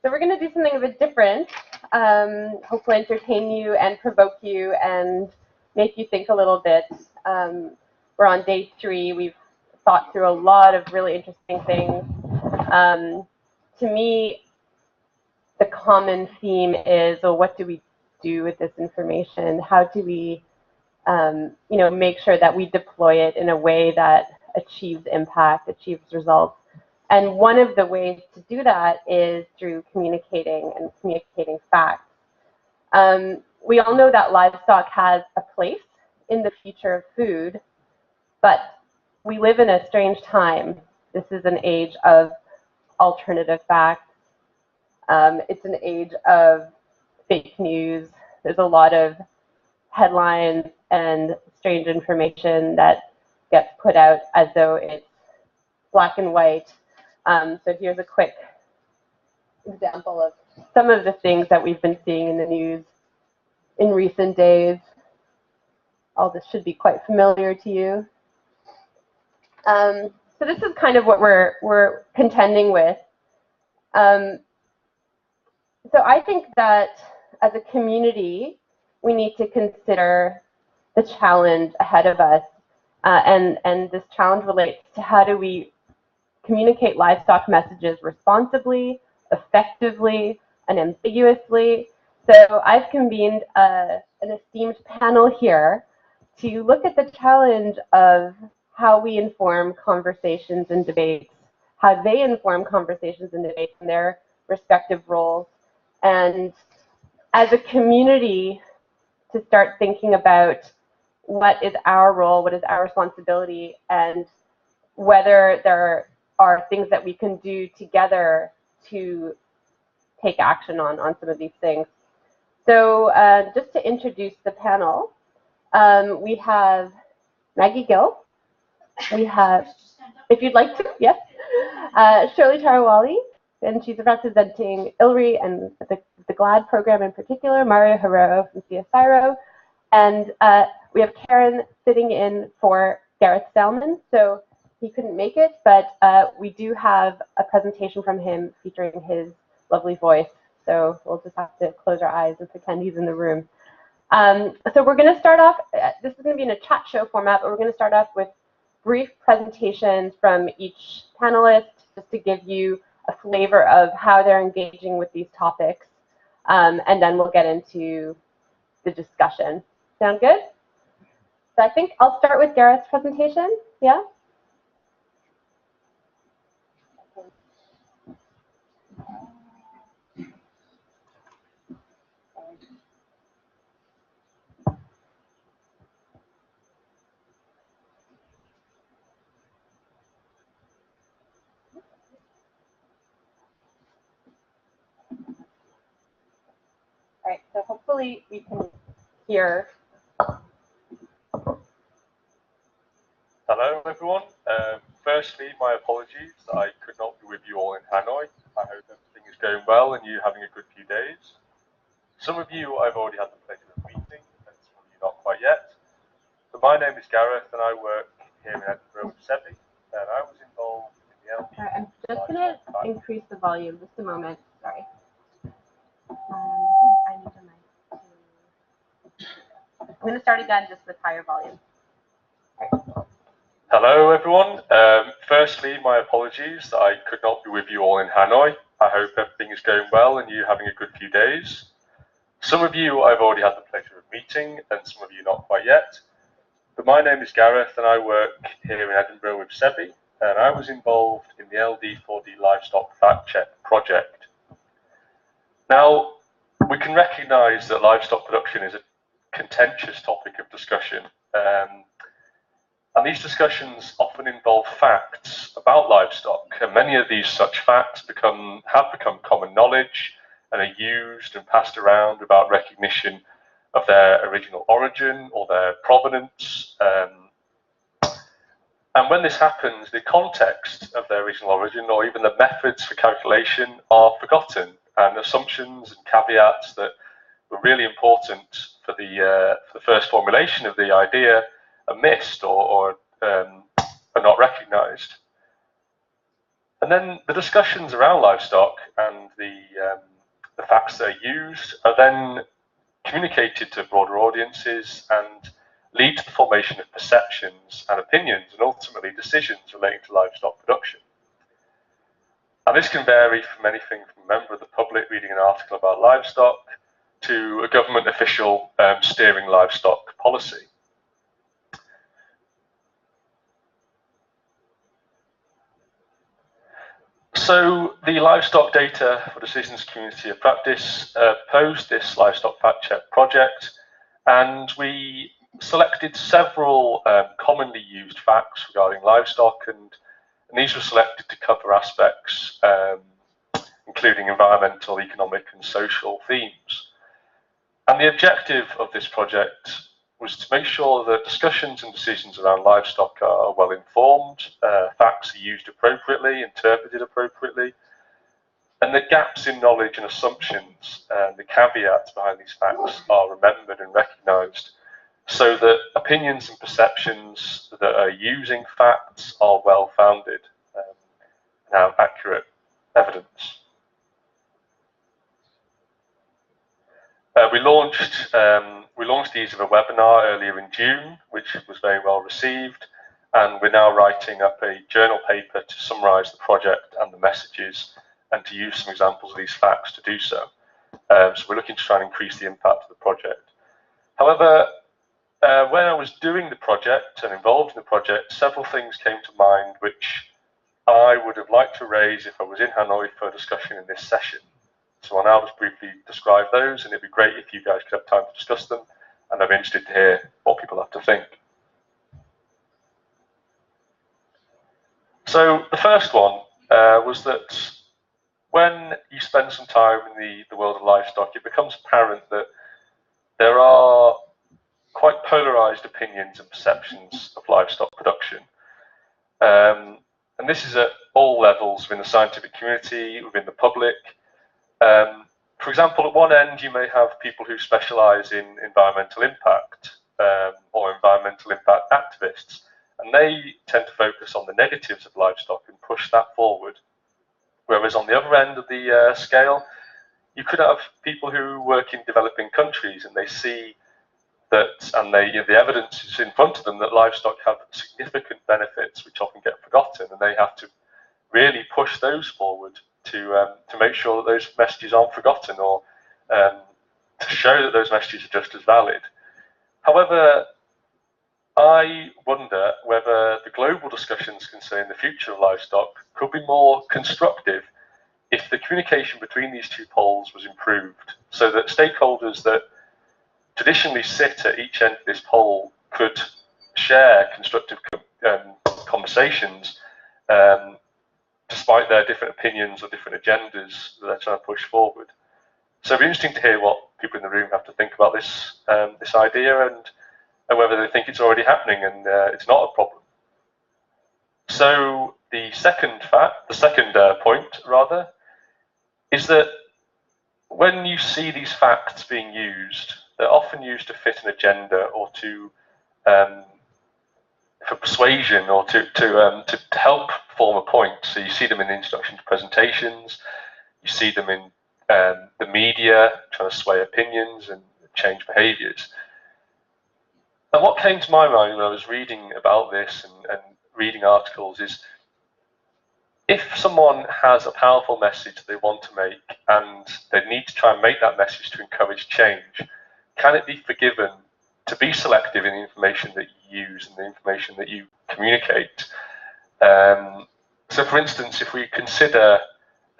So we're going to do something a bit different, hopefully entertain you and provoke you and make you think a little bit. We're on day 3. We've thought through a lot of really interesting things. To me, the common theme is, well, what do we do with this information? How do we make sure that we deploy it in a way that achieves impact, achieves results? And one of the ways to do that is through communicating facts. We all know that livestock has a place in the future of food, but we live in a strange time. This is an age of alternative facts. It's an age of fake news. There's a lot of headlines and strange information that gets put out as though it's black and white. So here's a quick example of some of the things that we've been seeing in the news in recent days. All this should be quite familiar to you. So this is kind of what we're contending with. So I think that as a community, we need to consider the challenge ahead of us. And this challenge relates to how do we communicate livestock messages responsibly, effectively, and ambiguously. So I've convened an esteemed panel here to look at the challenge of how we inform conversations and debates, how they inform conversations and debates in their respective roles, and as a community to start thinking about what is our role, what is our responsibility, and whether there are things that we can do together to take action on some of these things. So just to introduce the panel, we have Maggie Gill. We have, if you'd like to, yes, Shirley Tarawali, and she's representing ILRI and the GLAD program in particular, Mario Herrero from CSIRO, and we have Karen sitting in for Gareth Salmon. So he couldn't make it, but we do have a presentation from him featuring his lovely voice. So we'll just have to close our eyes and pretend he's in the room. So we're going to start off, this is going to be in a chat show format, but we're going to start off with brief presentations from each panelist just to give you a flavor of how they're engaging with these topics. And then we'll get into the discussion. Sound good? So I think I'll start with Gareth's presentation. Yeah? All right, so hopefully we can hear. Hello, everyone. Firstly, my apologies that I could not be with you all in Hanoi. I hope everything is going well and you're having a good few days. Some of you I've already had the pleasure of meeting, and some of you not quite yet. But my name is Gareth, and I work here in Edinburgh with SEBI, and I was involved in the LD. I'm just going to increase the volume just a moment. Sorry. I need the mic to... I'm going to start again just with higher volume. Right. Hello, everyone. Firstly, my apologies that I could not be with you all in Hanoi. I hope everything is going well and you're having a good few days. Some of you I've already had the pleasure of meeting, and some of you not quite yet. But my name is Gareth, and I work here in Edinburgh with SEBI, and I was involved in the LD4D Livestock Fact Check project. Now, we can recognise that livestock production is a contentious topic of discussion. And these discussions often involve facts about livestock, and many of these such facts have become common knowledge and are used and passed around without recognition of their original origin or their provenance. And when this happens, the context of their original origin or even the methods for calculation are forgotten, and assumptions and caveats that were really important for the first formulation of the idea are missed or are not recognized. And then the discussions around livestock and the facts that are used are then communicated to broader audiences and lead to the formation of perceptions and opinions and ultimately decisions relating to livestock production. And this can vary from anything from a member of the public reading an article about livestock to a government official steering livestock policy. So the Livestock Data for Decisions Community of Practice posed this Livestock Fact Check project, and we selected several commonly used facts regarding livestock, and these were selected to cover aspects including environmental, economic and social themes. And the objective of this project was to make sure that discussions and decisions around livestock are well informed, facts are used appropriately, interpreted appropriately, and the gaps in knowledge and assumptions and the caveats behind these facts are remembered and recognised, so that opinions and perceptions that are using facts are well founded and have accurate evidence. We launched these in a webinar earlier in June, which was very well received, and we're now writing up a journal paper to summarise the project and the messages and to use some examples of these facts to do so. So we're looking to try and increase the impact of the project. However, when I was doing the project and involved in the project, several things came to mind which I would have liked to raise if I was in Hanoi for discussion in this session. So I'll now just briefly describe those, and it'd be great if you guys could have time to discuss them, and I'm interested to hear what people have to think. So the first one was that when you spend some time in the world of livestock, it becomes apparent that there are quite polarized opinions and perceptions of livestock production. And this is at all levels within the scientific community, within the public. For example, at one end, you may have people who specialize in environmental impact or environmental impact activists, and they tend to focus on the negatives of livestock and push that forward. Whereas on the other end of the scale, you could have people who work in developing countries and they see that, and the evidence is in front of them that livestock have significant benefits which often get forgotten, and they have to really push those forward to make sure that those messages aren't forgotten, or to show that those messages are just as valid. However, I wonder whether the global discussions concerning the future of livestock could be more constructive if the communication between these two poles was improved, so that stakeholders that traditionally sit at each end of this pole could share constructive conversations despite their different opinions or different agendas that they're trying to push forward. So it'd be interesting to hear what people in the room have to think about this this idea, and whether they think it's already happening and it's not a problem. So the second point rather, is that when you see these facts being used, they're often used to fit an agenda or to for persuasion or to help form a point. So you see them in the introduction to presentations, you see them in the media trying to sway opinions and change behaviours. And what came to my mind when I was reading about this and reading articles is, if someone has a powerful message they want to make and they need to try and make that message to encourage change, can it be forgiven to be selective in the information that you use and the information that you communicate? So for instance, if we consider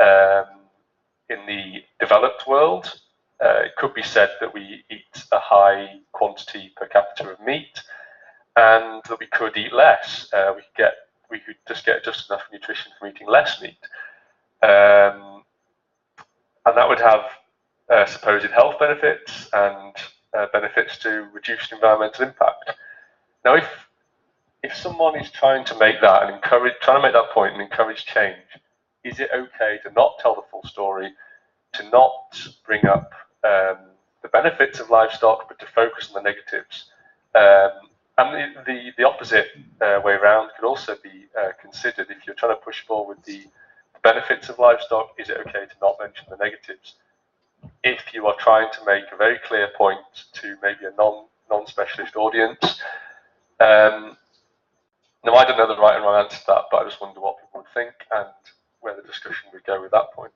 in the developed world, it could be said that we eat a high quantity per capita of meat and that we could eat less. We could just get just enough nutrition from eating less meat. And that would have supposed health benefits and benefits to reduced environmental impact. Now, if someone is trying to make that and trying to make that point and encourage change, is it okay to not tell the full story, to not bring up the benefits of livestock, but to focus on the negatives? And the opposite way around could also be considered. If you're trying to push forward the the benefits of livestock? Is it okay to not mention the negatives? If you are trying to make a very clear point to maybe a non-specialist audience, now I don't know the right and wrong answer to that, but I just wonder what people would think and where the discussion would go with that point.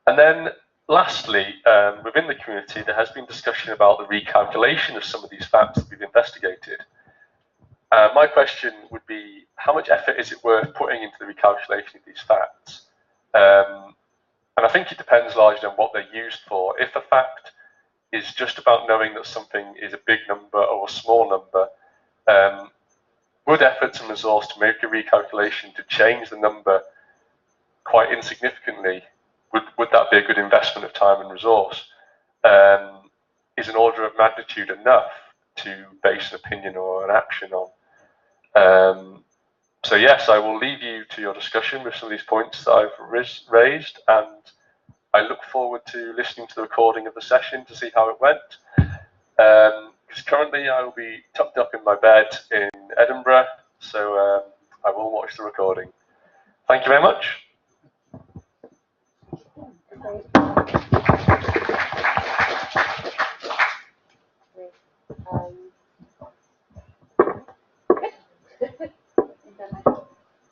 And then lastly, within the community, there has been discussion about the recalculation of some of these facts that we've investigated. My question would be, how much effort is it worth putting into the recalculation of these facts? And I think it depends largely on what they're used for. If a fact is just about knowing that something is a big number or a small number, would efforts and resource to make a recalculation to change the number quite insignificantly, would that be a good investment of time and resource? Is an order of magnitude enough to base an opinion or an action on? So yes, I will leave you to your discussion with some of these points that I've raised, and I look forward to listening to the recording of the session to see how it went. Because currently I will be tucked up in my bed in Edinburgh, so I will watch the recording. Thank you very much.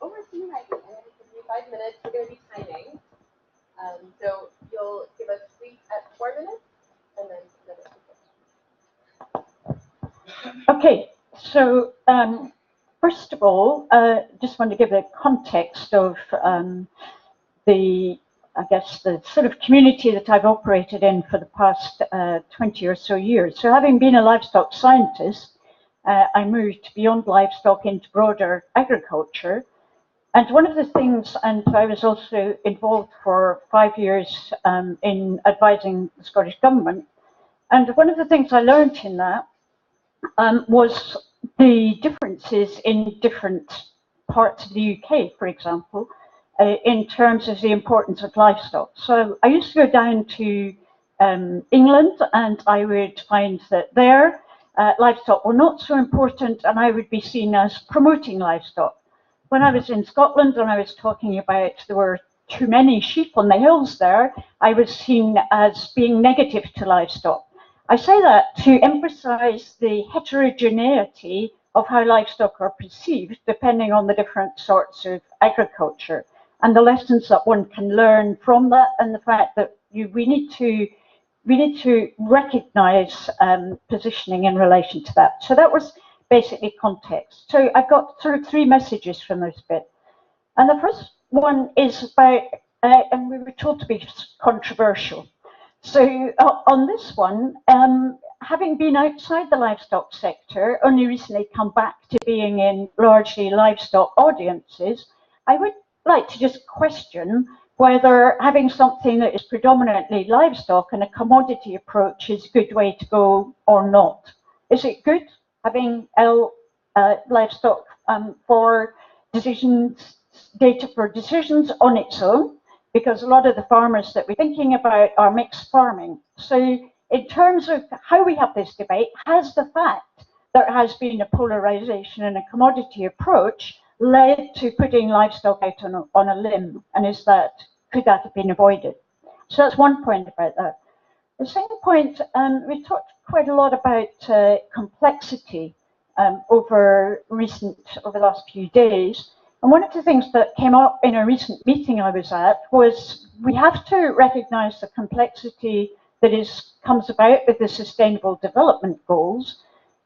Over to you, Maggie. I'm going to give you 5 minutes. We're going to be timing. So you'll give us 4 minutes, and then Okay, so first of all, just want to give a context of the sort of community that I've operated in for the past 20 or so years. So having been a livestock scientist, I moved beyond livestock into broader agriculture. And one of the things, and I was also involved for 5 years in advising the Scottish Government, and one of the things I learned in that was the differences in different parts of the UK, for example, in terms of the importance of livestock. So I used to go down to England, and I would find that there livestock were not so important, and I would be seen as promoting livestock. When I was in Scotland and I was talking about there were too many sheep on the hills there, I was seen as being negative to livestock. I say that to emphasize the heterogeneity of how livestock are perceived depending on the different sorts of agriculture, and the lessons that one can learn from that, and the fact that we need to recognize positioning in relation to that. So that was basically context. So I've got sort of 3 messages from this bit. And the first one is about, and we were told to be controversial. So on this one, having been outside the livestock sector, only recently come back to being in largely livestock audiences, I would like to just question whether having something that is predominantly livestock and a commodity approach is a good way to go or not. Is it good having livestock for decisions, data for decisions on its own? Because a lot of the farmers that we're thinking about are mixed farming. So in terms of how we have this debate, has the fact that there has been a polarization and a commodity approach led to putting livestock out on a limb? And could that have been avoided? So that's one point about that. The second point, we talked quite a lot about complexity over the last few days. And one of the things that came up in a recent meeting I was at was we have to recognize the complexity that comes about with the Sustainable Development Goals.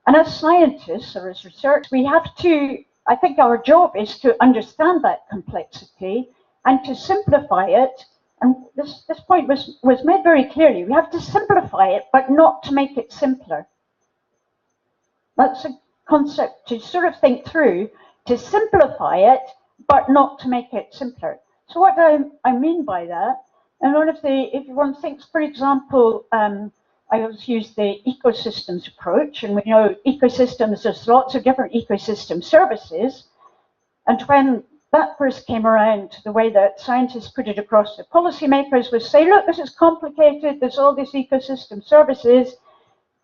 And as scientists or as researchers, we have to, I think our job is to understand that complexity and to simplify it. And this point was made very clearly. We have to simplify it, but not to make it simpler. That's a concept to sort of think through, to simplify it, but not to make it simpler. So what do I mean by that? And if one thinks, for example, I always use the ecosystems approach, and we know ecosystems, there's lots of different ecosystem services. And when that first came around, the way that scientists put it across to policymakers was say, look, this is complicated, there's all these ecosystem services,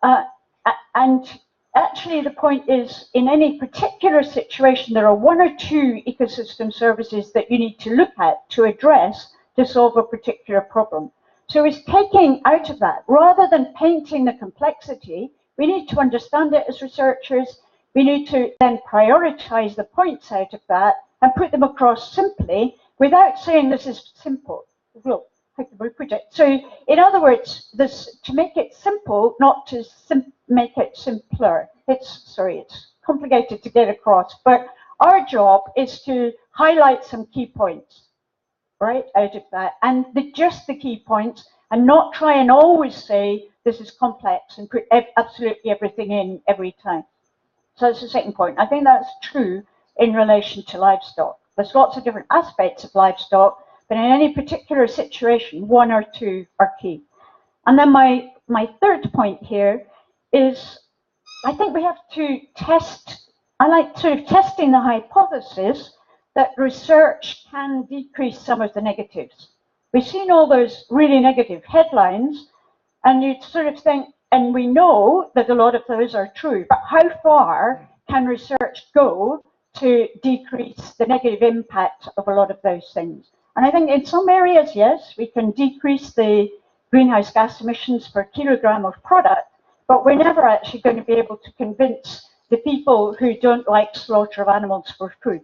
and actually the point is, in any particular situation, there are one or two ecosystem services that you need to look at to address to solve a particular problem. So it's taking out of that, rather than painting the complexity, we need to understand it as researchers. We need to then prioritize the points out of that and put them across simply without saying this is simple. Well, how can we put it? So in other words, to make it simple, not to make it simpler. It's complicated to get across, but our job is to highlight some key points, right, out of that, and just the key points, and not try and always say this is complex and put absolutely everything in every time. So that's the second point. I think that's true in relation to livestock. There's lots of different aspects of livestock, but in any particular situation, one or two are key. And then my third point here is, I think we have to test, I like sort of testing the hypothesis that research can decrease some of the negatives. We've seen all those really negative headlines, and you sort of think, and we know that a lot of those are true, but how far can research go to decrease the negative impact of a lot of those things? And I think in some areas, yes, we can decrease the greenhouse gas emissions per kilogram of product, but we're never actually going to be able to convince the people who don't like slaughter of animals for food.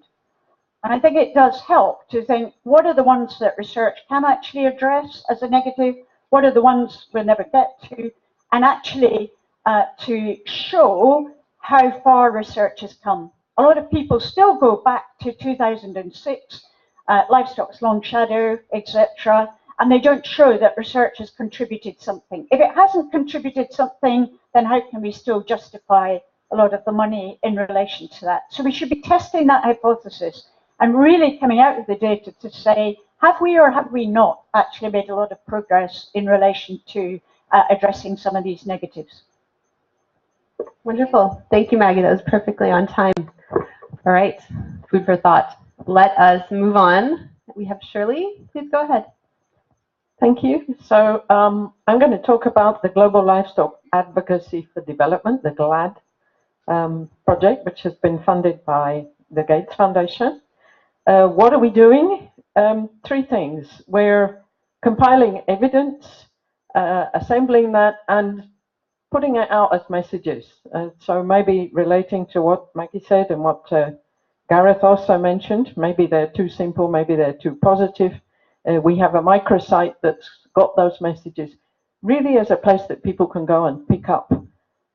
And I think it does help to think, what are the ones that research can actually address as a negative? What are the ones we'll never get to? And actually to show how far research has come. A lot of people still go back to 2006, livestock's long shadow, etc., and they don't show that research has contributed something. If it hasn't contributed something, then how can we still justify a lot of the money in relation to that? So we should be testing that hypothesis and really coming out of the data to say, have we or have we not actually made a lot of progress in relation to addressing some of these negatives? Wonderful. Thank you, Maggie. That was perfectly on time. All right, food for thought. Let us move on. We have Shirley. Please go ahead. Thank you. So I'm going to talk about the Global Livestock Advocacy for Development, the GLAD project, which has been funded by the Gates Foundation. What are we doing? Three things. We're compiling evidence, assembling that, and putting it out as messages. So maybe relating to what Maggie said and what Gareth also mentioned, maybe they're too simple, maybe they're too positive. We have a microsite that's got those messages, really as a place that people can go and pick up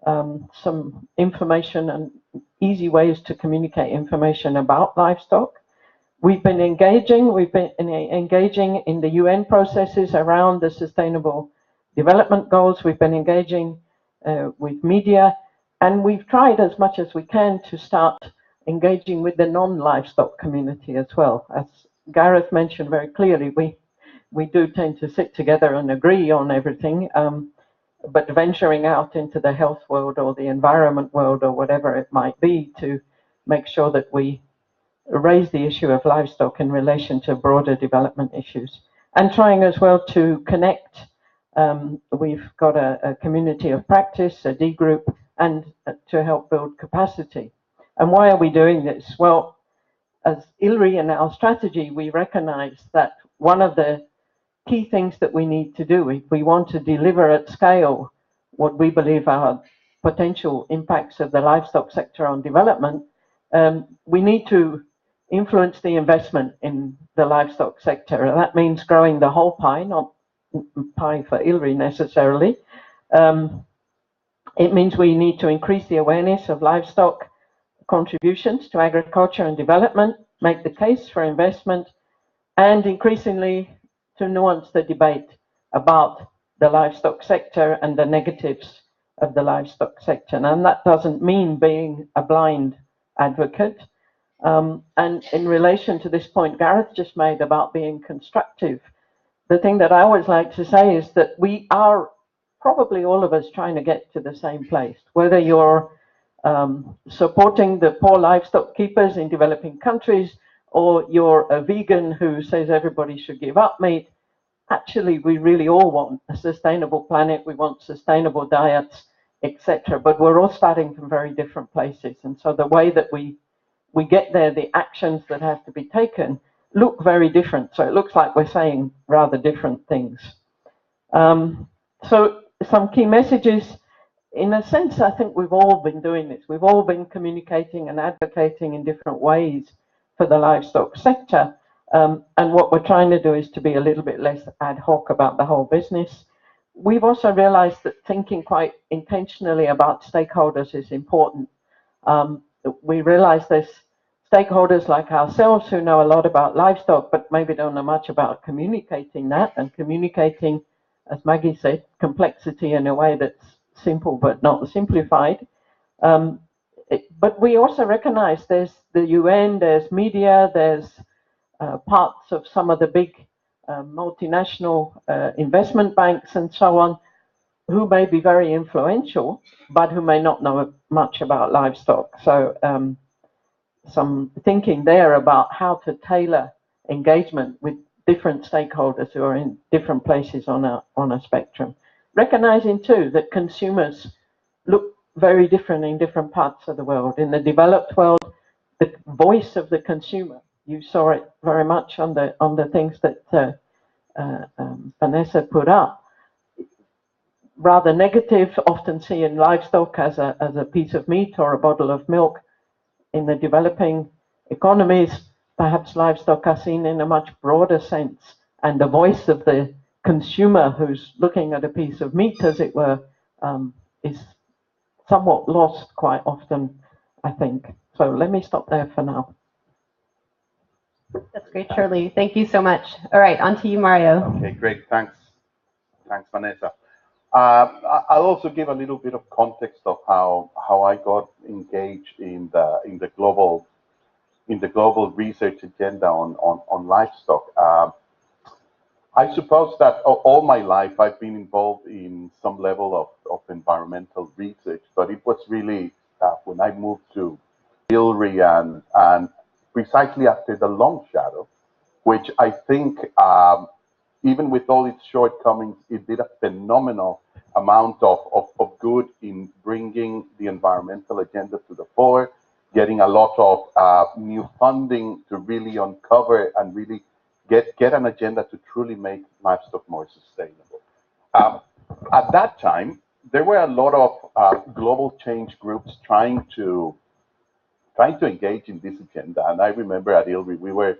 some information and easy ways to communicate information about livestock. We've been engaging in the UN processes around the Sustainable Development Goals. We've been engaging with media, and we've tried as much as we can to start engaging with the non-livestock community as well. As Gareth mentioned very clearly, we do tend to sit together and agree on everything, but venturing out into the health world or the environment world or whatever it might be to make sure that we raise the issue of livestock in relation to broader development issues, and trying as well to connect. We've got a community of practice, a D group, and to help build capacity. And why are we doing this? Well, as ILRI in our strategy, we recognize that one of the key things that we need to do if we want to deliver at scale what we believe are potential impacts of the livestock sector on development, we need to influence the investment in the livestock sector. And that means growing the whole pie, not pie for ILRI necessarily. It means we need to increase the awareness of livestock contributions to agriculture and development, make the case for investment, and increasingly to nuance the debate about the livestock sector and the negatives of the livestock sector. And that doesn't mean being a blind advocate. And in relation to this point Gareth just made about being constructive, the thing that I always like to say is that we are probably all of us trying to get to the same place, whether you're supporting the poor livestock keepers in developing countries, or you're a vegan who says everybody should give up meat. Actually, we really all want a sustainable planet. We want sustainable diets, etc. But we're all starting from very different places, and so the way that we get there, the actions that have to be taken, look very different. So it looks like we're saying rather different things. So some key messages. In a sense, I think we've all been doing this. We've all been communicating and advocating in different ways for the livestock sector. And what we're trying to do is to be a little bit less ad hoc about the whole business. We've also realized that thinking quite intentionally about stakeholders is important. We realize there's stakeholders like ourselves who know a lot about livestock, but maybe don't know much about communicating that and communicating, as Maggie said, complexity in a way that's simple but not simplified. But we also recognize there's the UN, there's media, there's parts of some of the big multinational investment banks and so on, who may be very influential, but who may not know much about livestock. So some thinking there about how to tailor engagement with different stakeholders who are in different places on a spectrum. Recognizing too that consumers look very different in different parts of the world. In the developed world, the voice of the consumer, you saw it very much on the things that Vanessa put up. Rather negative, often see in livestock as a piece of meat or a bottle of milk. In the developing economies, perhaps livestock are seen in a much broader sense, and the voice of the consumer who's looking at a piece of meat, as it were, is somewhat lost quite often, I think. So let me stop there for now. That's great, Shirley. Thank you so much. All right, on to you, Mario. Okay, great. Thanks, Vanessa. I'll also give a little bit of context of how I got engaged in the global research agenda on livestock. I suppose that all my life I've been involved in some level of environmental research, but it was really when I moved to ILRI and precisely after the long shadow, which I think even with all its shortcomings, it did a phenomenal amount of good in bringing the environmental agenda to the fore, getting a lot of new funding to really uncover and really get an agenda to truly make livestock more sustainable. At that time, there were a lot of global change groups trying to engage in this agenda, and I remember at ILRI we were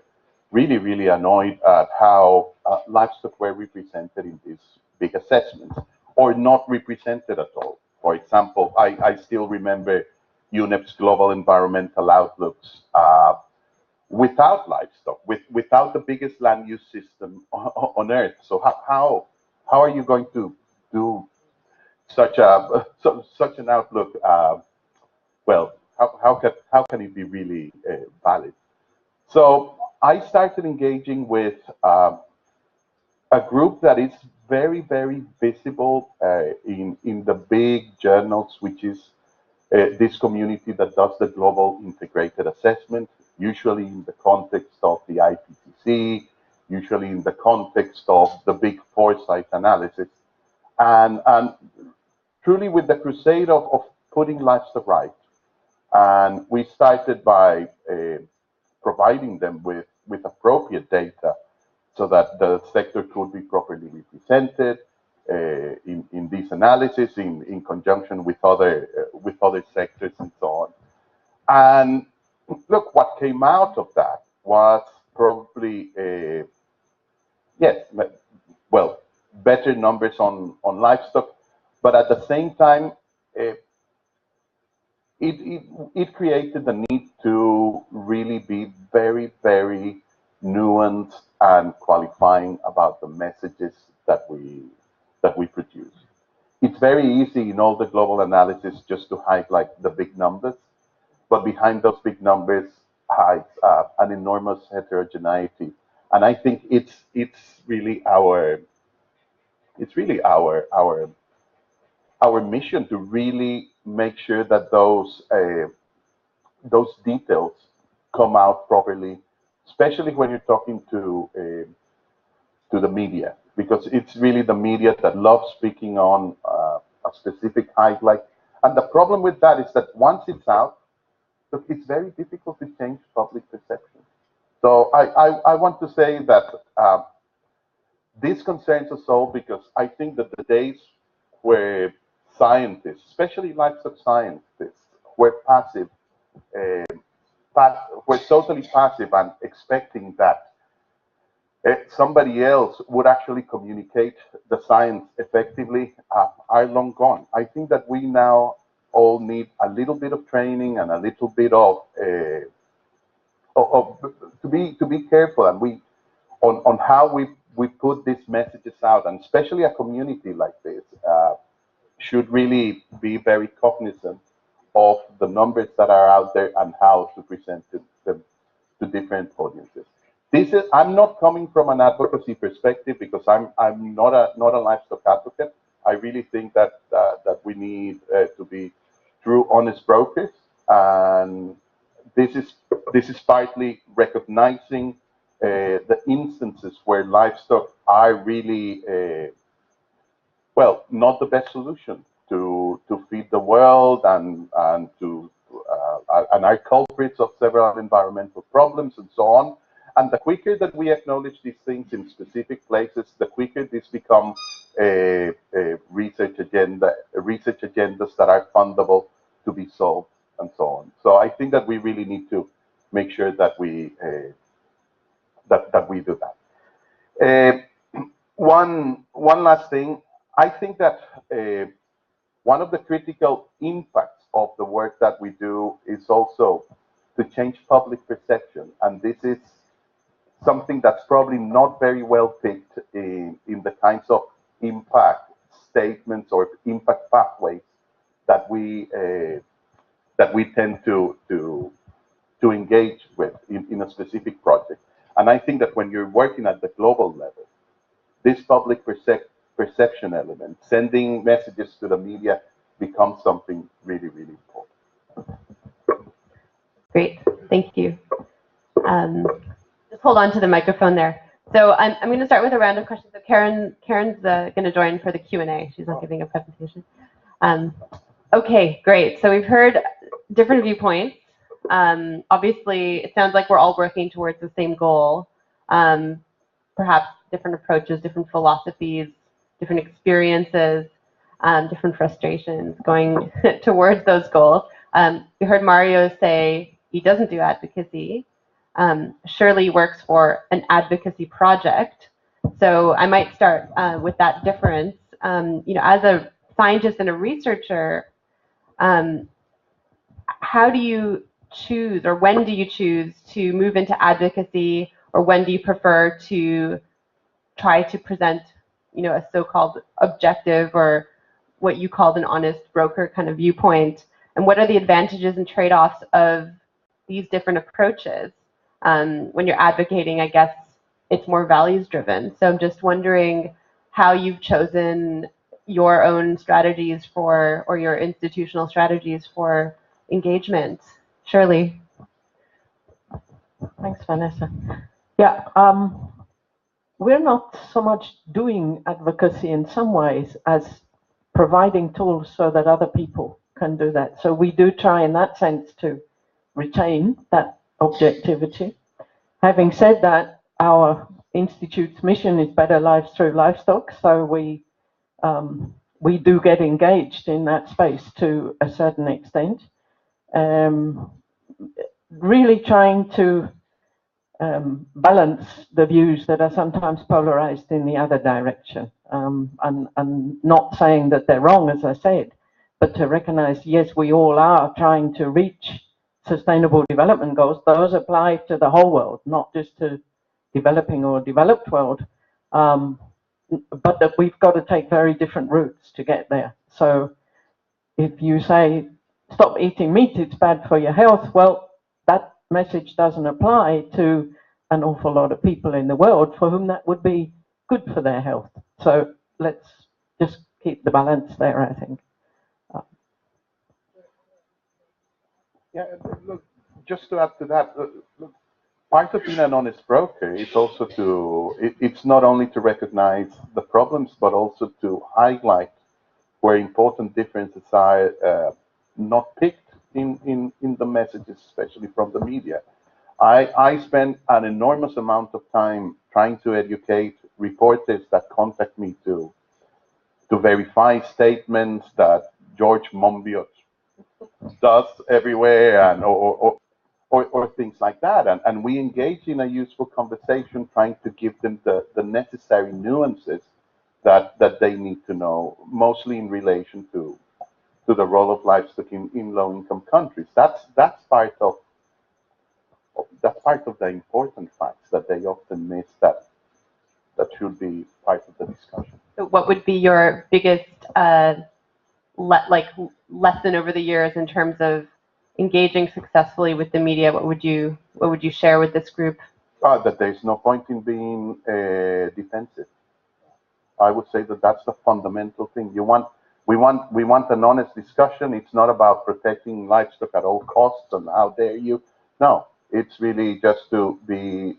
really annoyed at how livestock were represented in these big assessments, or not represented at all. For example, I still remember UNEP's global environmental outlooks without livestock, without the biggest land use system on Earth. So how are you going to do such an outlook? Well, how can it be really valid? So I started engaging with a group that is very visible in the big journals, which is this community that does the global integrated assessment, usually in the context of the IPCC, usually in the context of the big foresight analysis, and truly with the crusade of putting livestock right. And we started by providing them with appropriate data so that the sector could be properly represented in this analysis in conjunction with other sectors and so on. And look, what came out of that was probably better numbers on livestock, but at the same time it created the need to really be very nuanced and qualifying about the messages that we produce. It's very easy in all the global analysis just to highlight the big numbers, but behind those big numbers hides an enormous heterogeneity. And I think it's really our mission to really make sure that those details come out properly, especially when you're talking to the media, because it's really the media that loves speaking on a specific highlight And the problem with that is that once it's out, look, it's very difficult to change public perception. So I want to say that these concerns are solved because I think that the days where scientists, especially livestock scientists, were passive, were totally passive and expecting that somebody else would actually communicate the science effectively, are long gone. I think that we now all need a little bit of training and a little bit of to be careful, and we on how we put these messages out, and especially a community like this should really be very cognizant of the numbers that are out there and how to present them to different audiences. This is, I'm not coming from an advocacy perspective because I'm not a livestock advocate. I really think that that we need to be true, honest brokers, and this is partly recognizing the instances where livestock are really well, not the best solution to feed the world and are culprits of several environmental problems and so on. And the quicker that we acknowledge these things in specific places, the quicker this becomes a research agendas that are fundable to be solved and so on. So I think that we really need to make sure that we that we do that. One last thing. I think that one of the critical impacts of the work that we do is also to change public perception, and this is something that's probably not very well picked in the kinds of impact statements or impact pathways that we tend to engage with in a specific project. And I think that when you're working at the global level, this public perception element, sending messages to the media, becomes something really, really important. Great, thank you. Just hold on to the microphone there. So I'm going to start with a round of questions. So Karen's going to join for the Q&A. She's not giving a presentation. Okay, great. So we've heard different viewpoints. Obviously, it sounds like we're all working towards the same goal. Perhaps different approaches, different philosophies, different experiences, different frustrations going towards those goals. We heard Mario say he doesn't do advocacy. Shirley works for an advocacy project. So I might start with that difference. You know, as a scientist and a researcher, how do you choose, or when do you choose to move into advocacy, or when do you prefer to try to present, you know, a so-called objective or what you called an honest broker kind of viewpoint? And what are the advantages and trade-offs of these different approaches? When you're advocating, I guess it's more values-driven. So I'm just wondering how you've chosen your own strategies for, or your institutional strategies for engagement. Shirley. Thanks, Vanessa. Yeah, we're not so much doing advocacy in some ways as providing tools so that other people can do that. So we do try in that sense to retain that objectivity. Having said that, our institute's mission is better lives through livestock, so we do get engaged in that space to a certain extent. Really trying to balance the views that are sometimes polarized in the other direction, and not saying that they're wrong, as I said, but to recognize, yes, we all are trying to reach sustainable development goals. Those apply to the whole world, not just to developing or developed world, but that we've got to take very different routes to get there. So if you say, stop eating meat, it's bad for your health, well, that message doesn't apply to an awful lot of people in the world for whom that would be good for their health. So let's just keep the balance there, I think. Yeah, look, just to add to that, look, part of being an honest broker is also it's not only to recognize the problems, but also to highlight where important differences are not picked in the messages, especially from the media. I spend an enormous amount of time trying to educate reporters that contact me to verify statements that George Monbiot does everywhere, and or things like that. And we engage in a useful conversation trying to give them the necessary nuances that they need to know, mostly in relation to the role of livestock in low-income countries. That's part of the important facts that they often miss that should be part of the discussion. So what would be your biggest lesson over the years in terms of engaging successfully with the media? What would you share with this group? That there's no point in being defensive. I would say that that's the fundamental thing. We want an honest discussion. It's not about protecting livestock at all costs and how dare you. No, it's really just to be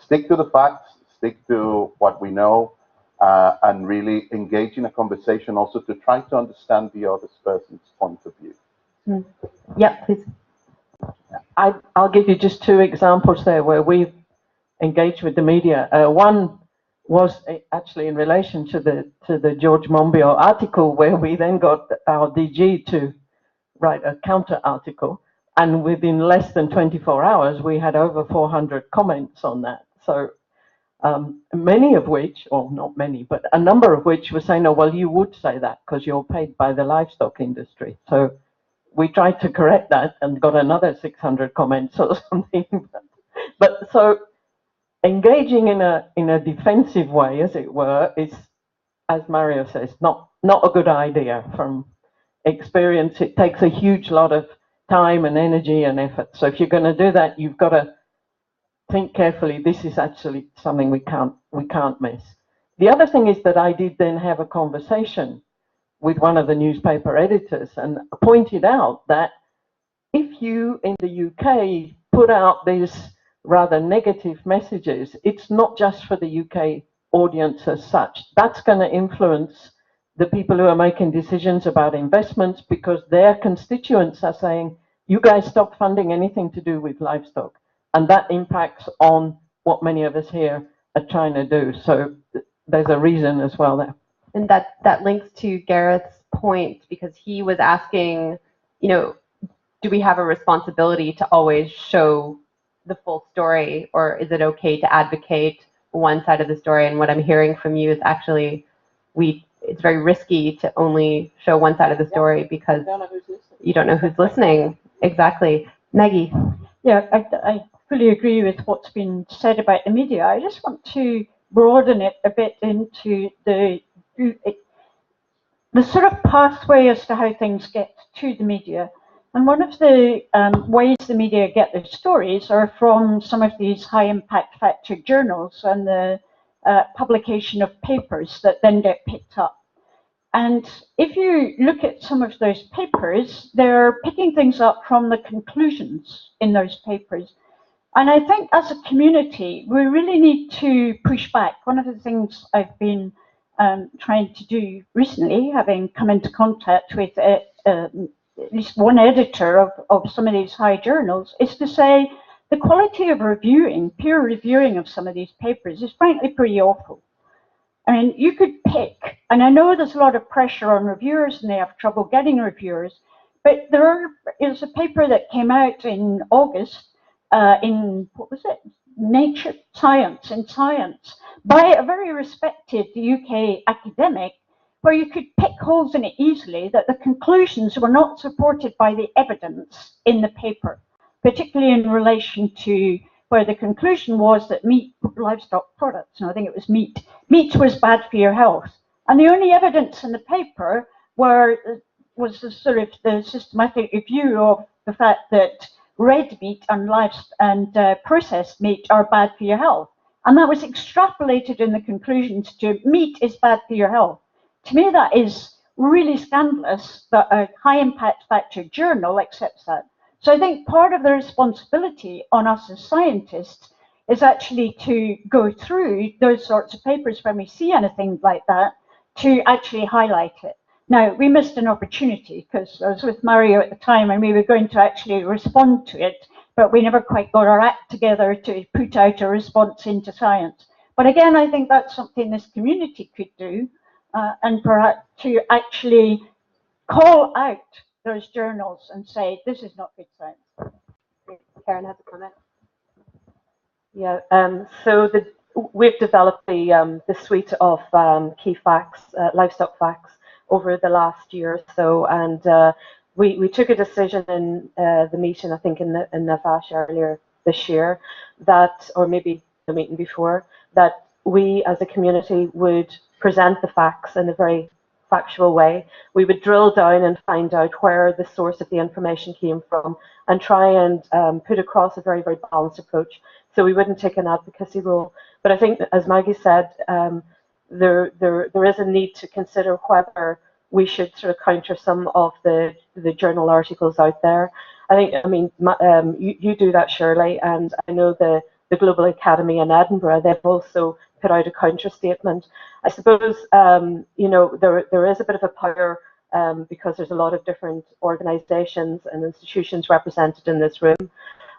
stick to the facts, stick to what we know, and really engage in a conversation also to try to understand the other person's point of view. Yeah, please. I'll give you just two examples there where we've engaged with the media. One was actually in relation to the George Monbiot article, where we then got our DG to write a counter article, and within less than 24 hours we had over 400 comments on that. So many of which, or not many, but a number of which were saying, oh, well, you would say that because you're paid by the livestock industry. So we tried to correct that and got another 600 comments or something. But so engaging in a defensive way, as it were, is, as Mario says, not a good idea. From experience, it takes a huge lot of time and energy and effort. So if you're going to do that, you've got to think carefully. This is actually something we can't miss. The other thing is that I did then have a conversation with one of the newspaper editors and pointed out that if you in the UK put out these rather negative messages, it's not just for the UK audience as such. That's going to influence the people who are making decisions about investments, because their constituents are saying, you guys stop funding anything to do with livestock. And that impacts on what many of us here are trying to do. So there's a reason as well there. And that links to Gareth's point, because he was asking, do we have a responsibility to always show the full story, or is it okay to advocate one side of the story? And what I'm hearing from you is actually it's very risky to only show one side of the story, because you don't know who's listening. Exactly. Maggie. Yeah, I fully agree with what's been said about the media. I just want to broaden it a bit into the sort of pathway as to how things get to the media. And one of the ways the media get their stories are from some of these high-impact fact-check journals and the publication of papers that then get picked up. And if you look at some of those papers, they're picking things up from the conclusions in those papers. And I think as a community, we really need to push back. One of the things I've been trying to do recently, having come into contact with at least one editor of some of these high journals, is to say the quality of reviewing, peer reviewing of some of these papers is frankly pretty awful. I mean, you could pick, and I know there's a lot of pressure on reviewers and they have trouble getting reviewers, but there is a paper that came out in August in, what was it? Nature, Science, in Science, by a very respected UK academic, where you could pick holes in it easily, that the conclusions were not supported by the evidence in the paper, particularly in relation to where the conclusion was that meat, livestock products, and I think it was meat was bad for your health. And the only evidence in the paper was the sort of the systematic review of the fact that red meat and processed meat are bad for your health. And that was extrapolated in the conclusions to meat is bad for your health. To me, that is really scandalous that a high-impact fact-check journal accepts that. So I think part of the responsibility on us as scientists is actually to go through those sorts of papers when we see anything like that, to actually highlight it. Now, we missed an opportunity because I was with Mario at the time and we were going to actually respond to it, but we never quite got our act together to put out a response into Science. But again, I think that's something this community could do, and perhaps to actually call out those journals and say, this is not good science. Karen has a comment. Yeah, so we've developed the suite of key facts, livestock facts, over the last year or so, and we took a decision in the meeting, I think in Navash earlier this year, that, or maybe the meeting before, that we as a community would present the facts in a very factual way. We would drill down and find out where the source of the information came from and try and put across a very, very balanced approach. So we wouldn't take an advocacy role. But I think, as Maggie said, there is a need to consider whether we should sort of counter some of the journal articles out there. I mean, you do that, Shirley, and I know the Global Academy in Edinburgh, they've also put out a counter statement. I suppose, you know, there is a bit of a power because there's a lot of different organisations and institutions represented in this room.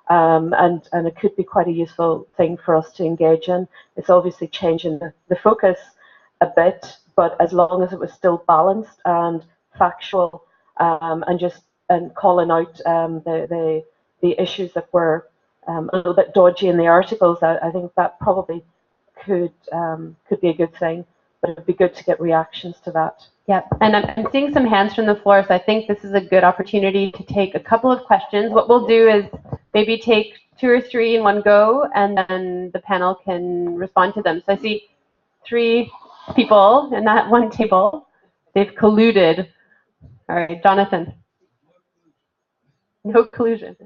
And it could be quite a useful thing for us to engage in. It's obviously changing the focus a bit, but as long as it was still balanced and factual, and calling out the issues that were a little bit dodgy in the articles, I think that probably could be a good thing. But it would be good to get reactions to that. Yeah, and I'm seeing some hands from the floor, so I think this is a good opportunity to take a couple of questions. What we'll do is maybe take 2 or 3 in one go, and then the panel can respond to them. So I see 3 people in that one table. They've colluded. All right, Jonathan. No collusion.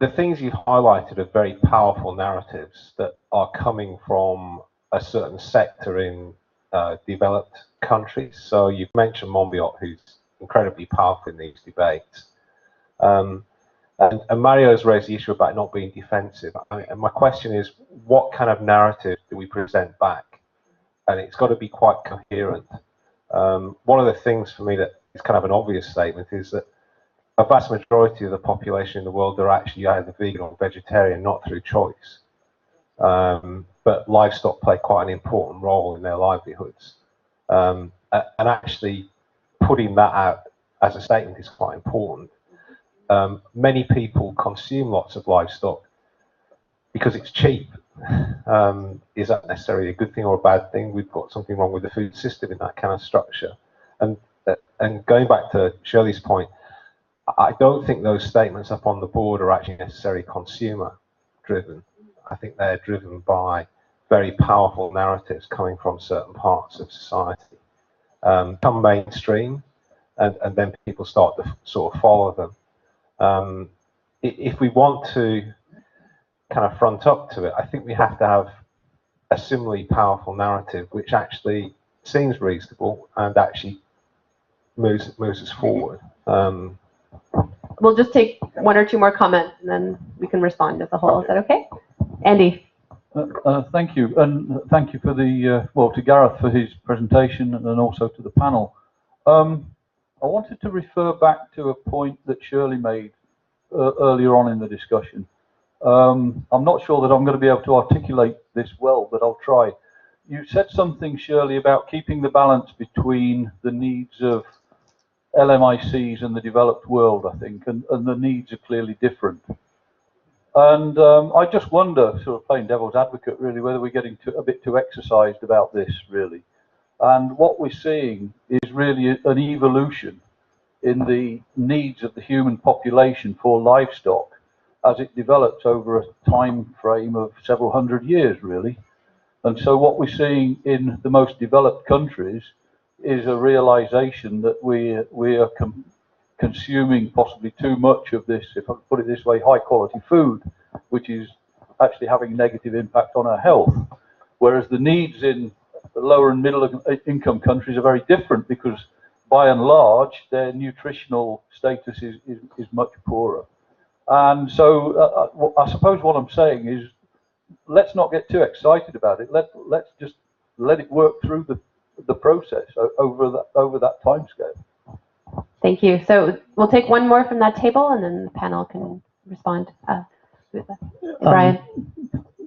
The things you've highlighted are very powerful narratives that are coming from a certain sector in developed countries. So you've mentioned Monbiot, who's incredibly powerful in these debates. And Mario's raised the issue about not being defensive. And my question is, what kind of narrative do we present back? And it's got to be quite coherent. One of the things for me that is kind of an obvious statement is that a vast majority of the population in the world are actually either vegan or vegetarian, not through choice. But livestock play quite an important role in their livelihoods. And actually putting that out as a statement is quite important. Many people consume lots of livestock because it's cheap. Is that necessarily a good thing or a bad thing? We've got something wrong with the food system in that kind of structure. And going back to Shirley's point, I don't think those statements up on the board are actually necessarily consumer driven. I think they're driven by very powerful narratives coming from certain parts of society. Come mainstream, and then people start to sort of follow them. If we want to kind of front up to it, I think we have to have a similarly powerful narrative which actually seems reasonable and actually moves us forward. We'll just take 1 or 2 more comments, and then we can respond as a whole. Is that okay? Andy. Thank you, and thank you for the well, to Gareth for his presentation, and also to the panel. I wanted to refer back to a point that Shirley made earlier on in the discussion. I'm not sure that I'm going to be able to articulate this well, but I'll try. You said something, Shirley, about keeping the balance between the needs of LMICs and the developed world, I think, and the needs are clearly different. And I just wonder, sort of playing devil's advocate, really, whether we're getting a bit too exercised about this, really. And what we're seeing is really an evolution in the needs of the human population for livestock as it develops over a time frame of several hundred years, really. And so what we're seeing in the most developed countries is a realization that we are consuming possibly too much of this, if I put it this way, high quality food, which is actually having a negative impact on our health. Whereas the needs in the lower and middle income countries are very different, because by and large their nutritional status is much poorer. And so I suppose what I'm saying is let's not get too excited about it. Let's just let it work through the process over that timescale. Thank you. So we'll take one more from that table, and then the panel can respond. Brian.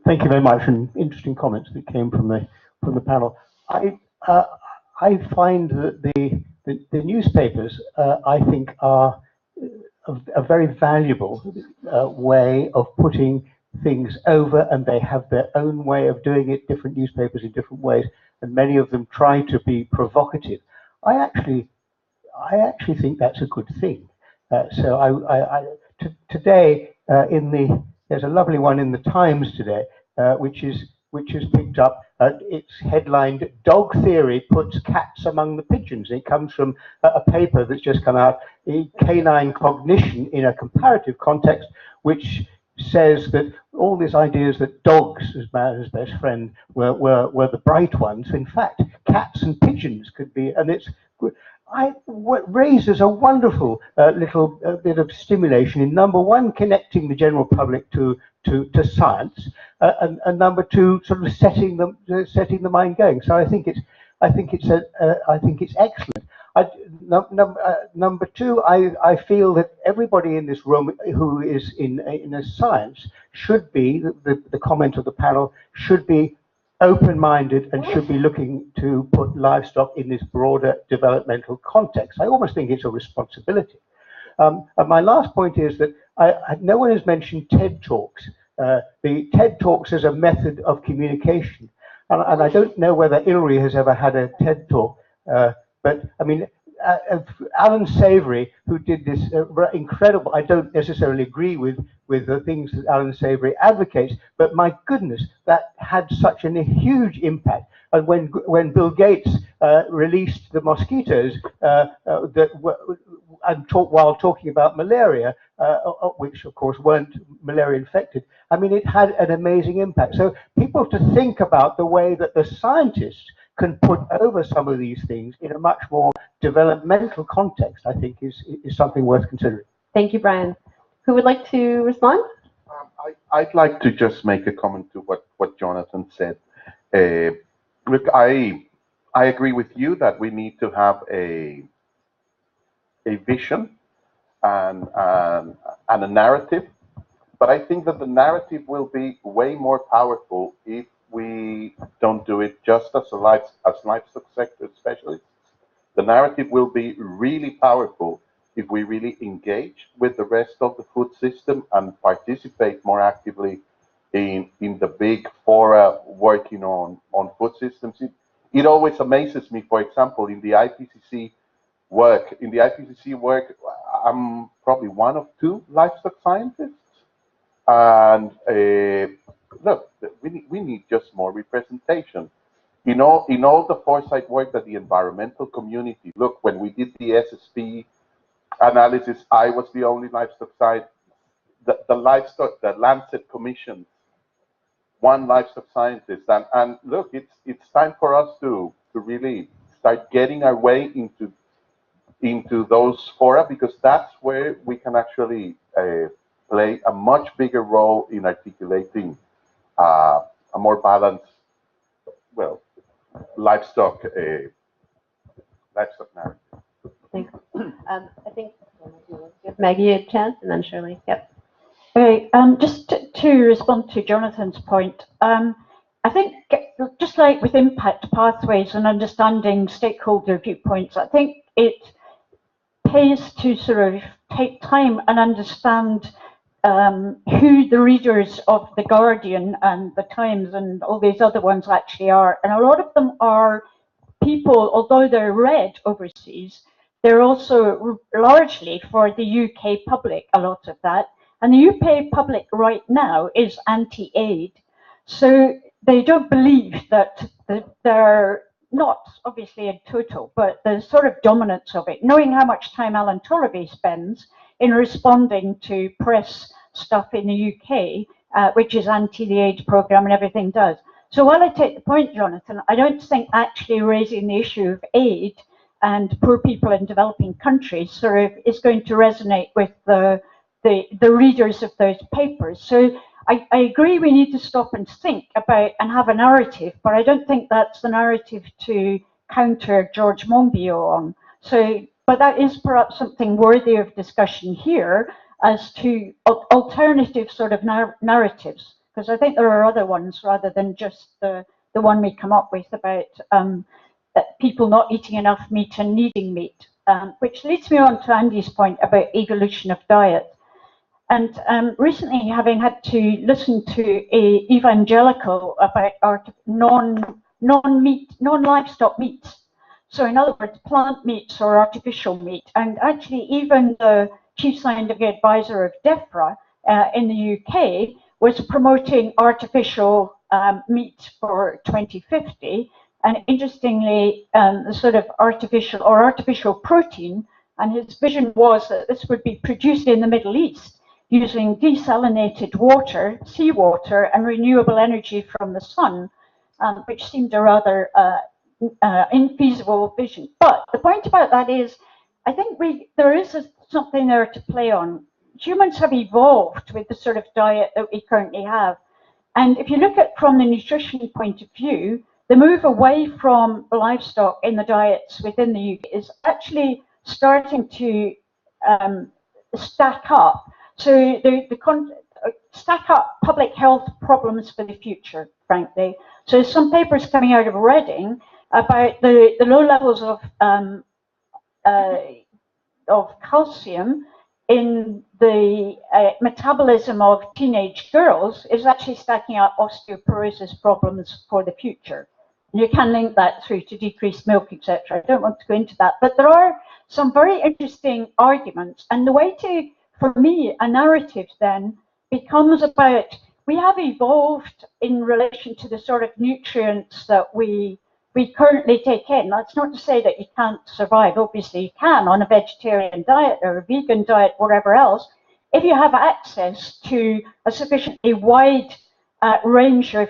Thank you very much, and interesting comments that came from the panel. I find that the newspapers, I think, are a very valuable way of putting things over, and they have their own way of doing it. Different newspapers in different ways, and many of them try to be provocative. I actually think that's a good thing. Today there's a lovely one in the Times today, which is picked up. It's headlined "Dog Theory Puts Cats Among the Pigeons." It comes from a paper that's just come out, Canine Cognition in a Comparative Context, which says that all these ideas that dogs as man's best friend were the bright ones. In fact, cats and pigeons could be, and it's what raises a wonderful little bit of stimulation in number one, connecting the general public to science, and number two, sort of setting the mind going. So I think it's excellent. Number two, I feel that everybody in this room who is in a science should be, the comment of the panel should be open-minded and should be looking to put livestock in this broader developmental context. I almost think it's a responsibility. And my last point is that no one has mentioned TED Talks. The TED Talks as a method of communication. And I don't know whether ILRI has ever had a TED Talk, but I mean, Alan Savory, who did this incredible, I don't necessarily agree with the things that Alan Savory advocates, but my goodness, that had such a huge impact. And when Bill Gates released the mosquitoes while talking about malaria, which of course weren't malaria infected, I mean, it had an amazing impact. So people to think about the way that the scientists can put over some of these things in a much more developmental context, I think is something worth considering. Thank you, Brian. Who would like to respond? I'd like to just make a comment to what Jonathan said. Look, I agree with you that we need to have a vision and a narrative, but I think that the narrative will be way more powerful if we don't do it just as livestock sector specialists. The narrative will be really powerful if we really engage with the rest of the food system and participate more actively in the big fora working on food systems. It always amazes me, for example, in the IPCC work. I'm probably one of two livestock scientists, and look, we need just more representation. In all the foresight work that the environmental community, look, when we did the SSP analysis, I was the only livestock scientist. The Lancet commissioned one livestock scientist, and look, it's time for us to really start getting our way into those fora, because that's where we can actually play a much bigger role in articulating a more balanced, well, livestock narrative. Thanks. I think give Maggie a chance, and then Shirley. Yep. Okay, just to respond to Jonathan's point, I think just like with impact pathways and understanding stakeholder viewpoints, I think it pays to sort of take time and understand who the readers of The Guardian and The Times and all these other ones actually are. And a lot of them are people, although they're read overseas, they're also largely for the UK public, a lot of that. And the UK public right now is anti-aid. So they don't believe that they're not obviously in total, but the sort of dominance of it, knowing how much time Alan Torrevey spends in responding to press stuff in the UK, which is anti the aid programme and everything does. So while I take the point, Jonathan, I don't think actually raising the issue of aid and poor people in developing countries sort of is going to resonate with the readers of those papers. So I agree we need to stop and think about and have a narrative, but I don't think that's the narrative to counter George Monbiot on. So, but that is perhaps something worthy of discussion here as to alternative sort of narratives, because I think there are other ones rather than just the one we come up with about people not eating enough meat and needing meat, which leads me on to Andy's point about evolution of diet. And recently, having had to listen to a evangelical about non-livestock meats, so in other words, plant meats or artificial meat, and actually even the chief scientific advisor of DEFRA in the UK was promoting artificial meat for 2050, and interestingly, the sort of artificial protein, and his vision was that this would be produced in the Middle East using desalinated water, seawater, and renewable energy from the sun, which seemed a rather infeasible vision. But the point about that is, I think there is something there to play on. Humans have evolved with the sort of diet that we currently have. And if you look at from the nutrition point of view, the move away from livestock in the diets within the UK is actually starting to stack up. So stack up public health problems for the future, frankly. So some papers coming out of Reading about the low levels of calcium in the metabolism of teenage girls is actually stacking up osteoporosis problems for the future. You can link that through to decreased milk, etc. I don't want to go into that, but there are some very interesting arguments, and the way to, for me, a narrative then becomes about, we have evolved in relation to the sort of nutrients that we currently take in. That's not to say that you can't survive. Obviously you can on a vegetarian diet or a vegan diet, whatever else, if you have access to a sufficiently wide range of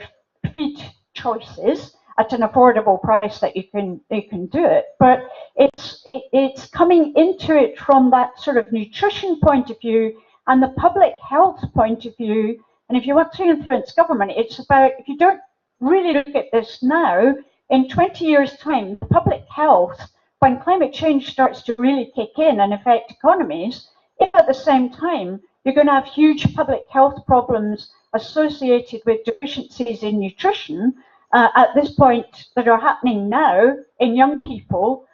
feed choices at an affordable price that you can do it. But it's coming into it from that sort of nutrition point of view and the public health point of view. And if you want to influence government, it's about, if you don't really look at this now, in 20 years' time, public health, when climate change starts to really kick in and affect economies, if at the same time you're going to have huge public health problems associated with deficiencies in nutrition at this point that are happening now in young people,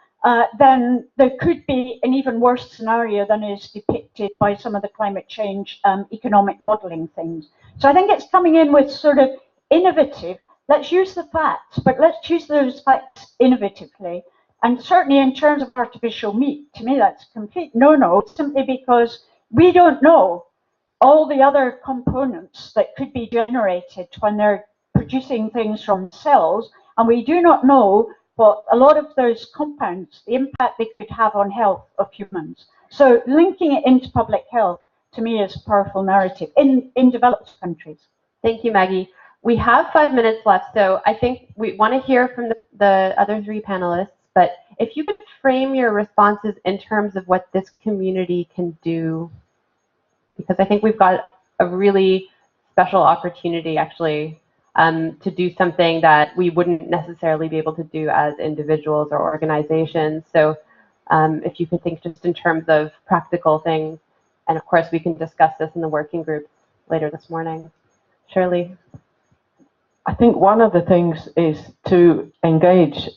then there could be an even worse scenario than is depicted by some of the climate change economic modelling things. So I think it's coming in with sort of innovative, let's use the facts, but let's use those facts innovatively. And certainly in terms of artificial meat, to me that's a complete no-no, simply because we don't know all the other components that could be generated when they're producing things from cells, and we do not know what a lot of those compounds, the impact they could have on health of humans. So linking it into public health, to me, is a powerful narrative in developed countries. Thank you, Maggie. We have 5 minutes left, so I think we want to hear from the other three panelists, but if you could frame your responses in terms of what this community can do, because I think we've got a really special opportunity, actually, to do something that we wouldn't necessarily be able to do as individuals or organizations. So if you could think just in terms of practical things, and of course we can discuss this in the working group later this morning. Shirley? I think one of the things is to engage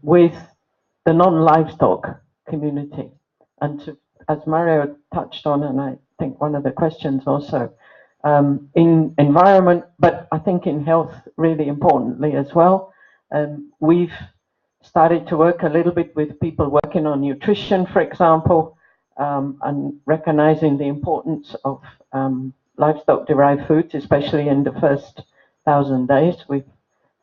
with the non-livestock community, and to, as Mario touched on, and I think one of the questions also, in environment, but I think in health really importantly as well. We've started to work a little bit with people working on nutrition, for example, and recognizing the importance of livestock-derived foods, especially in the first 1,000 days. We've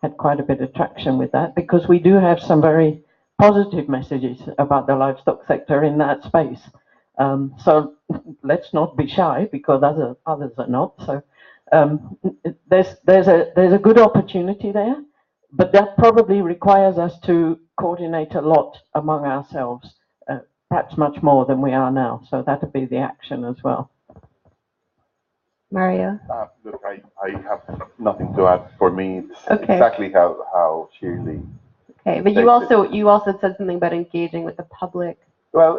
had quite a bit of traction with that, because we do have some very positive messages about the livestock sector in that space. So let's not be shy, because others are not. So there's a good opportunity there, but that probably requires us to coordinate a lot among ourselves, perhaps much more than we are now. So that would be the action as well. Mario? Look, I have nothing to add. For me, it's Okay. exactly how Shirley. Okay, but you also said something about engaging with the public. Well,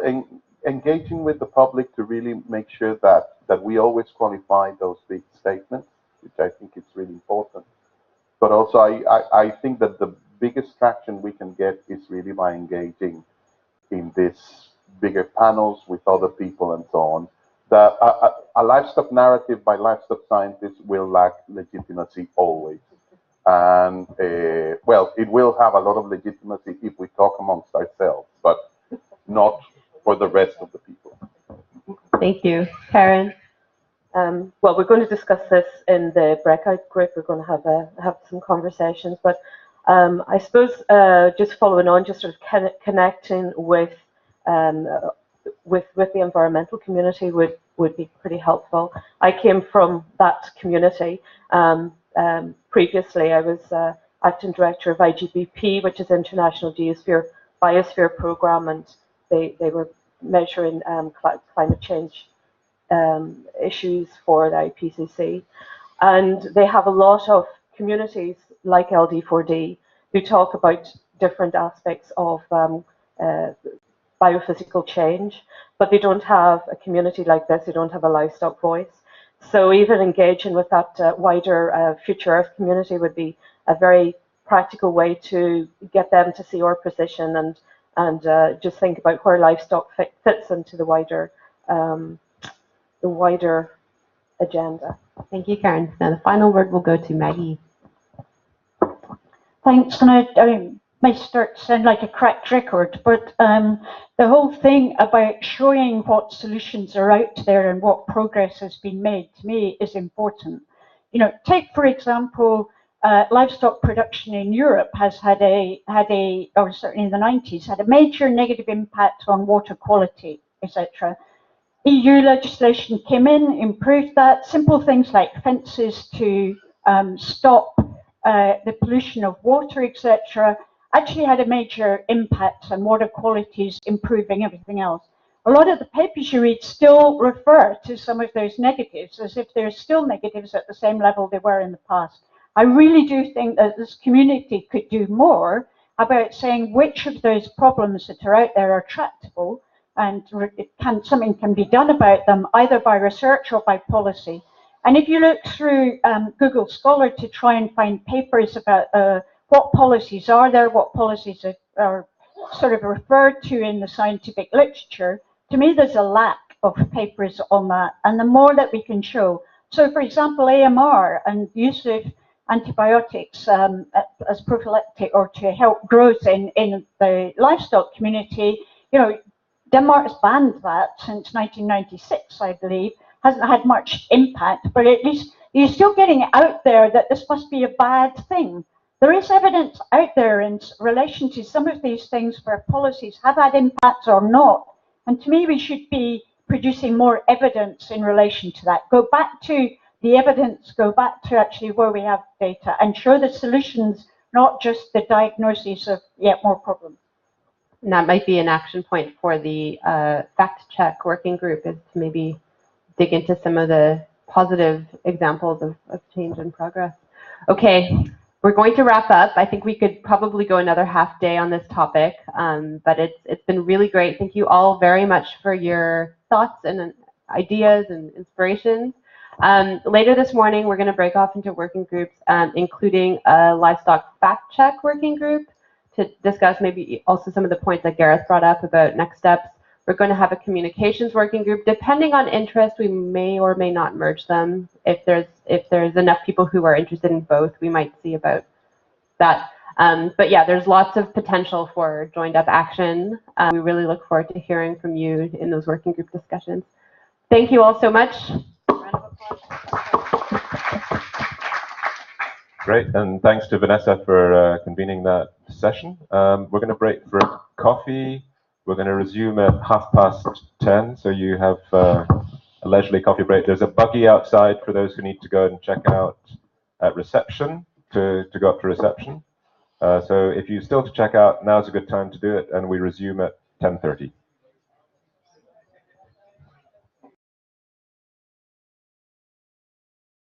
engaging with the public to really make sure that we always qualify those big statements, which I think is really important. But also, I think that the biggest traction we can get is really by engaging in these bigger panels with other people and so on. A livestock narrative by livestock scientists will lack legitimacy always. And, well, it will have a lot of legitimacy if we talk amongst ourselves, but not for the rest of the people. Thank you. Karen? Well, we're going to discuss this in the breakout group. We're going to have some conversations, but I suppose just following on, just sort of connecting with the environmental community would be pretty helpful. I came from that community. Previously, I was acting director of IGBP, which is International Biosphere Program, and they were measuring climate change issues for the IPCC. And they have a lot of communities like LD4D who talk about different aspects of biophysical change, but they don't have a community like this. They don't have a livestock voice. So even engaging with that wider Future Earth community would be a very practical way to get them to see our position and just think about where livestock fits into the wider agenda. Thank you, Karen. Now the final word will go to Maggie. Thanks, and I may start to sound like a cracked record, but the whole thing about showing what solutions are out there and what progress has been made, to me, is important. You know, take for example, livestock production in Europe has had or certainly in the 90s, had a major negative impact on water quality, etc. EU legislation came in, improved that. Simple things like fences to stop the pollution of water, etc., actually had a major impact on water qualities, improving everything else. A lot of the papers you read still refer to some of those negatives as if they're still negatives at the same level they were in the past. I really do think that this community could do more about saying which of those problems that are out there are tractable, and something can be done about them either by research or by policy. And if you look through Google Scholar to try and find papers about what policies are there, what policies are sort of referred to in the scientific literature, to me there's a lack of papers on that, and the more that we can show. So for example, AMR and use of antibiotics as prophylactic or to help growth in the livestock community, you know, Denmark's banned that since 1996, I believe. Hasn't had much impact, but at least you're still getting it out there that this must be a bad thing. There is evidence out there in relation to some of these things where policies have had impacts or not. And to me, we should be producing more evidence in relation to that. Go back to the evidence, go back to actually where we have data and show the solutions, not just the diagnosis of yet more problems. And that might be an action point for the fact check working group, is to maybe dig into some of the positive examples of change and progress. Okay, we're going to wrap up. I think we could probably go another half day on this topic, but it's been really great. Thank you all very much for your thoughts and ideas and inspirations. Later this morning, we're going to break off into working groups, including a livestock fact check working group, to discuss maybe also some of the points that Gareth brought up about next steps. We're going to have a communications working group. Depending on interest, we may or may not merge them. If there's enough people who are interested in both, we might see about that. But yeah, there's lots of potential for joined up action. We really look forward to hearing from you in those working group discussions. Thank you all so much. Round of applause. Great, and thanks to Vanessa for convening that session. We're going to break for coffee. We're going to resume at 10:30, so you have a leisurely coffee break. There's a buggy outside for those who need to go and check out at reception, to go up to reception. So if you still to check out, now's a good time to do it, and we resume at 10:30.